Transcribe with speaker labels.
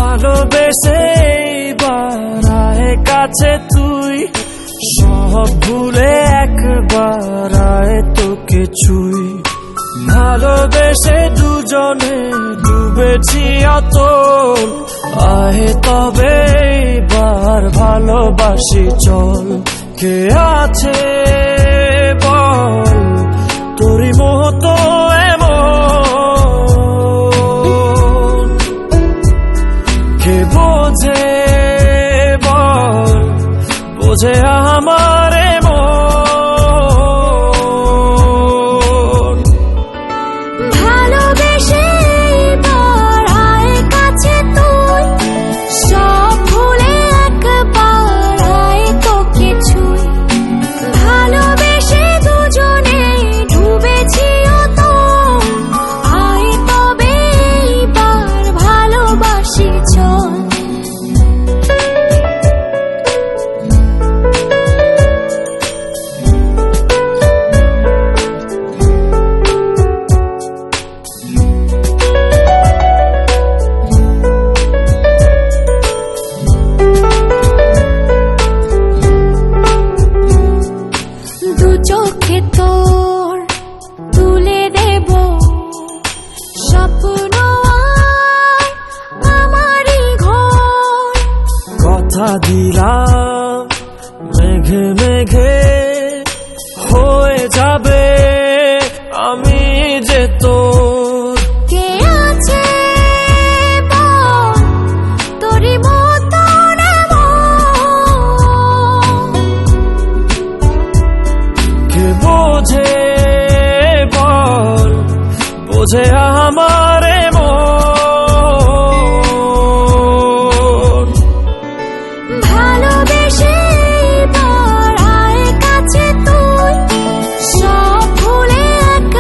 Speaker 1: ভালোবেসে বাড়ায় কাছে তুই, সব ভুলে একবার আয় তোকে ছুই। ভালোবেসে দুজনে ডুবেছি অতল, আয় তবে এবার ভালোবাসি চল। কে আছে বল তোরই মতো এমন, কে বোঝে বল বোঝে আমার মন।
Speaker 2: ভালোবেসে বাড়ায় কাছে তুই, সব ভুলে একবার আয় তোকে ছুই। ভালোবেসে দুজনে ডুবেছি অতল, আয় তবে এইবার ভালোবাসি চল। দু চোখে তোর তুলে দেব স্বপ্ন আর আমারই ঘর।
Speaker 1: কথা দিলাম মেঘে মেঘে হয়ে যাবে আমি যে তোর।
Speaker 2: কে আছে বল তোরই মতো
Speaker 1: কে বোঝে বল বোঝে